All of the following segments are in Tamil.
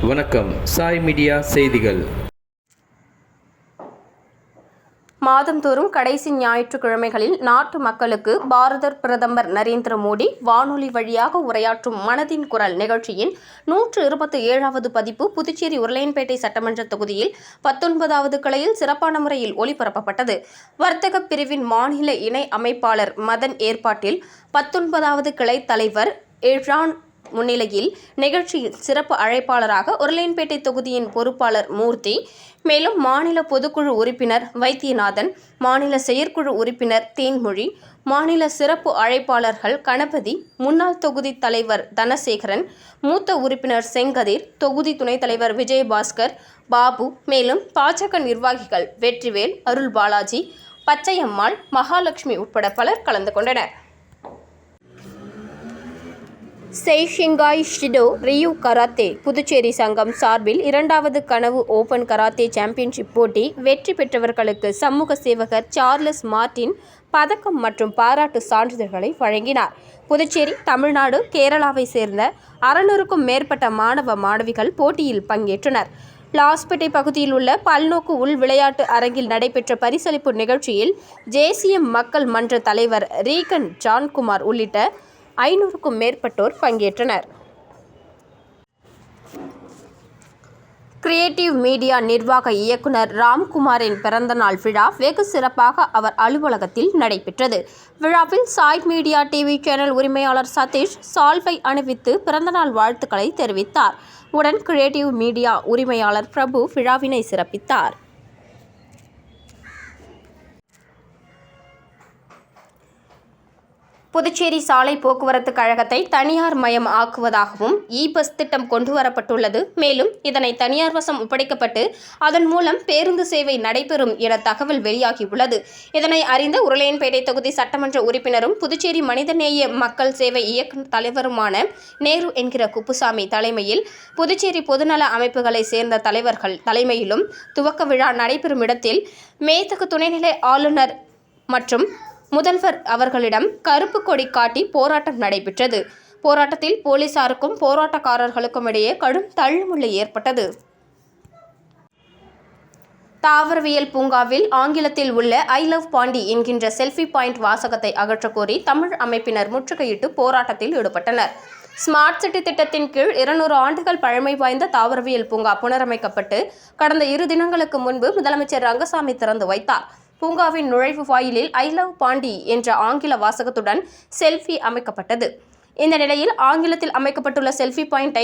வணக்கம். சாய் மீடியா செய்திகள். மாதந்தோறும் கடைசி ஞாயிற்றுக்கிழமைகளில் நாட்டு மக்களுக்கு பாரத பிரதமர் நரேந்திர மோடி வானொலி வழியாக உரையாற்றும் மனதின் குரல் நிகழ்ச்சியின் 127வது பதிப்பு புதுச்சேரி உருளையன்பேட்டை சட்டமன்ற தொகுதியில் 19வது கிளையில் சிறப்பான முறையில் ஒளிபரப்பப்பட்டது. வர்த்தக பிரிவின் மாநில இணை அமைப்பாளர் மதன் ஏற்பாட்டில் 19வது கிளை தலைவர் எழான் முன்னிலையில் நிகழ்ச்சியில் சிறப்பு அழைப்பாளராக உருளையன்பேட்டை தொகுதியின் பொறுப்பாளர் மூர்த்தி, மேலும் மாநில பொதுக்குழு உறுப்பினர் வைத்தியநாதன், மாநில செயற்குழு உறுப்பினர் தேன்மொழி, மாநில சிறப்பு அழைப்பாளர்கள் கணபதி, முன்னாள் தொகுதி தலைவர் தனசேகரன், மூத்த உறுப்பினர் செங்கதிர், தொகுதி துணைத் தலைவர் விஜயபாஸ்கர், பாபு, மேலும் பாஜக நிர்வாகிகள் வெற்றிவேல், அருள் பாலாஜி, பச்சையம்மாள், மகாலட்சுமி உட்பட பலர் கலந்து கொண்டனர். செய்ஷிங்காய் ஷிடோ ரியூ கராத்தே புதுச்சேரி சங்கம் சார்பில் 2வது கனவு ஓபன் கராத்தே சாம்பியன்ஷிப் போட்டி வெற்றி பெற்றவர்களுக்கு சமூக சேவகர் சார்லஸ் மார்டின் பதக்கம் மற்றும் பாராட்டு சான்றிதழ்களை வழங்கினார். புதுச்சேரி, தமிழ்நாடு, கேரளாவை சேர்ந்த 600க்கும் மேற்பட்ட மாணவ மாணவிகள் போட்டியில் பங்கேற்றனர். லாஸ்பேட்டை பகுதியில் உள்ள பல்நோக்கு உள் விளையாட்டு அரங்கில் நடைபெற்ற பரிசளிப்பு நிகழ்ச்சியில் ஜேசிஎம் மக்கள் மன்ற தலைவர் ரீகன் ஜான்குமார் உள்ளிட்ட 500க்கும் மேற்பட்டோர் பங்கேற்றனர். கிரியேட்டிவ் மீடியா நிர்வாக இயக்குனர் ராம்குமாரின் பிறந்தநாள் விழா வெகு சிறப்பாக அவர் அலுவலகத்தில் நடைபெற்றது. விழாவில் சாய் மீடியா டிவி சேனல் உரிமையாளர் சதீஷ் சால்வை அணிவித்து பிறந்தநாள் வாழ்த்துக்களை தெரிவித்தார். உடன் கிரியேட்டிவ் மீடியா உரிமையாளர் பிரபு விழாவினை சிறப்பித்தார். புதுச்சேரி சாலை போக்குவரத்து கழகத்தை தனியார் மயம் ஆக்குவதாகவும் இ-பஸ் திட்டம் கொண்டுவரப்பட்டுள்ளது. மேலும் இதனை தனியார் வசம் ஒப்படைக்கப்பட்டு அதன் மூலம் பேருந்து சேவை நடைபெறும் என தகவல் வெளியாகியுள்ளது. இதனை அறிந்த உருளையன்பேட்டை தொகுதி சட்டமன்ற உறுப்பினரும் புதுச்சேரி மனிதநேய மக்கள் சேவை இயக்க தலைவருமான நேரு என்கிற குப்புசாமி தலைமையில் புதுச்சேரி பொதுநல அமைப்புகளை சேர்ந்த தலைவர்கள் தலைமையிலும் துவக்க விழா நடைபெறும் இடத்தில் மேதகு துணைநிலை ஆளுநர் மற்றும் முதல்வர் அவர்களிடம் கருப்பு கொடி காட்டி போராட்டம் நடைபெற்றது. போராட்டத்தில் போலீசாருக்கும் போராட்டக்காரர்களுக்கும் இடையே கடும் தள்ளுமுள்ளு ஏற்பட்டது. தாவரவியல் பூங்காவில் ஆங்கிலத்தில் உள்ள ஐ லவ் பாண்டி என்கின்ற செல்ஃபி பாயிண்ட் வாசகத்தை அகற்றக்கோரி தமிழ் அமைப்பினர் முற்றுகையிட்டு போராட்டத்தில் ஈடுபட்டனர். ஸ்மார்ட் சிட்டி திட்டத்தின் கீழ் 200 ஆண்டுகள் பழமை வாய்ந்த தாவரவியல் பூங்கா புனரமைக்கப்பட்டு கடந்த 2 தினங்களுக்கு முன்பு முதலமைச்சர் ரங்கசாமி திறந்து வைத்தார். பூங்காவின் நுழைவு வாயிலில் ஐ லவ் பாண்டி என்ற ஆங்கில வாசகத்துடன் செல்ஃபி அமைக்கப்பட்டது. இந்த நிலையில் ஆங்கிலத்தில் அமைக்கப்பட்டுள்ள செல்ஃபி பாயிண்டை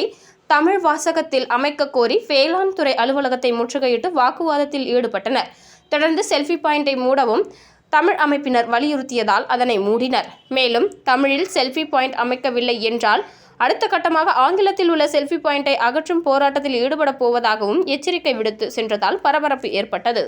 தமிழ் வாசகத்தில் அமைக்க கோரி வேளாண் துறை அலுவலகத்தை முற்றுகையிட்டு வாக்குவாதத்தில் ஈடுபட்டனர். தொடர்ந்து செல்ஃபி பாயிண்டை மூடவும் தமிழ் அமைப்பினர் வலியுறுத்தியதால் அதனை மூடினர். மேலும் தமிழில் செல்ஃபி பாயிண்ட் அமைக்கவில்லை என்றால் அடுத்த கட்டமாக ஆங்கிலத்தில் உள்ள செல்ஃபி பாயிண்டை அகற்றும் போராட்டத்தில் ஈடுபட போவதாகவும் எச்சரிக்கை விடுத்து சென்றதால் பரபரப்பு ஏற்பட்டது.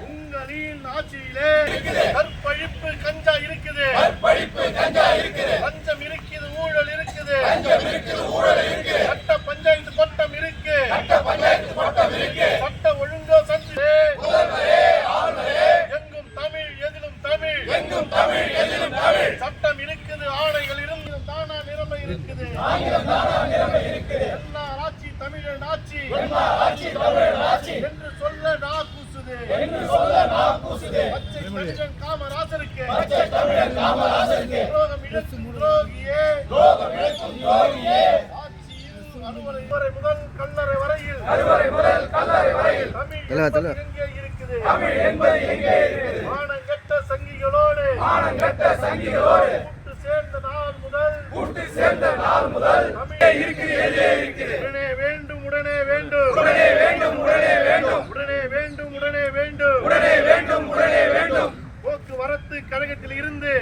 உங்களின் ஆட்சியிலே கற்பழிப்பு கஞ்சா இருக்குது, லஞ்சம் இருக்குது, ஊழல் இருக்குது, சட்ட பஞ்சாயத்து கொட்டம் இருக்கு, சட்ட ஒழுங்கோ சந்தி, எங்கும் தமிழ் எதிலும் தமிழ், சட்டம் இருக்குது, ஆணைகள் இருந்து தானா நிலைமை இருக்குது, எல்லா ஆட்சி தமிழன் ஆட்சி என்று சொல்ல நா கூசுது, பச்சை மனிதன் காமராசருக்கு துரோகம் இழுக்கும் துரோகியே, ஆட்சியில் அறுவரை முதல் கல்லறை வரையில் தமிழ் என்பது எங்கே இருக்குது, மானங்கெட்ட சங்கிகளோடு கூட்டு சேர்ந்த நாள் முதல் தமிழே இருக்குது. உடனே வேண்டும் போக்குவரத்து கழகத்தில் இருந்து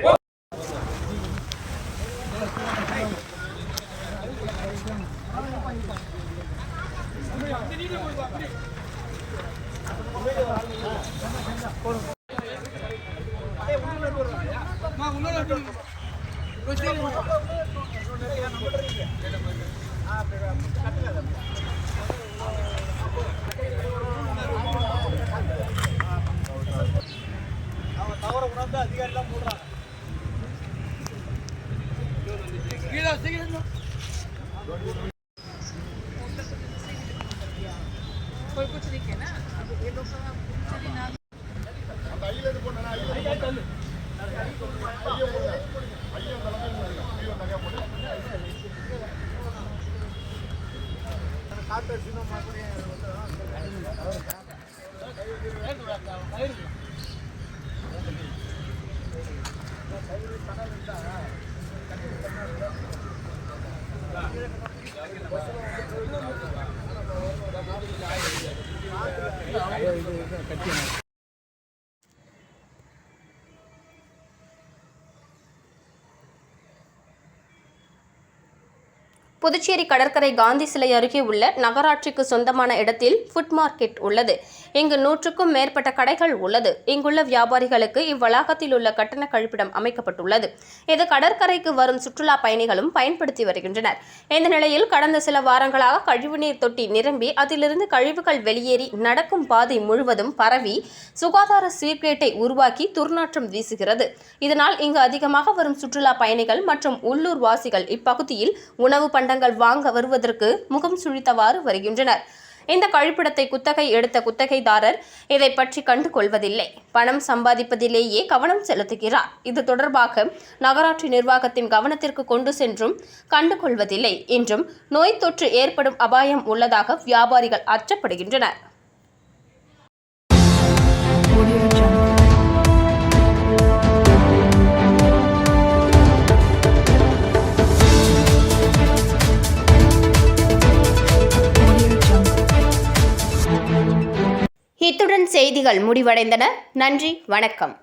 புதுச்சேரி கடற்கரை காந்தி சிலை அருகே உள்ள நகராட்சிக்கு சொந்தமான இடத்தில் ஃபுட் மார்க்கெட் உள்ளது. இங்கு 100க்கும் மேற்பட்ட கடைகள் உள்ளது. இங்குள்ள வியாபாரிகளுக்கு இவ்வளாகத்தில் உள்ள கட்டண கழிப்பிடம் அமைக்கப்பட்டுள்ளது. இது கடற்கரைக்கு வரும் சுற்றுலா பயணிகளும் பயன்படுத்தி வருகின்றனர். இந்த நிலையில் கடந்த சில வாரங்களாக கழிவுநீர் தொட்டி நிரம்பி அதிலிருந்து கழிவுகள் வெளியேறி நடக்கும் பாதை முழுவதும் பரவி சுகாதார சீர்கேட்டை உருவாக்கி துர்நாற்றம் வீசுகிறது. இதனால் இங்கு அதிகமாக வரும் சுற்றுலா பயணிகள் மற்றும் உள்ளூர் வாசிகள் இப்பகுதியில் உணவு பண்டங்கள் வாங்க வருவதற்கு முகம் சுழித்தவாறு வருகின்றனர். இந்த கழிப்பிடத்தை குத்தகை எடுத்த குத்தகைதாரர் இதை பற்றி கண்டு கொள்வதில்லை. பணம் சம்பாதிப்பதிலேயே கவனம் செலுத்துகிறார். இது தொடர்பாக நகராட்சி நிர்வாகத்தின் கவனத்திற்கு கொண்டு சென்றும் கண்டு கொள்வதில்லை என்றும் நோய் தொற்று ஏற்படும் அபாயம் உள்ளதாக வியாபாரிகள் அச்சப்படுகின்றனர். இத்துடன் செய்திகள் முடிவடைந்தன. நன்றி, வணக்கம்.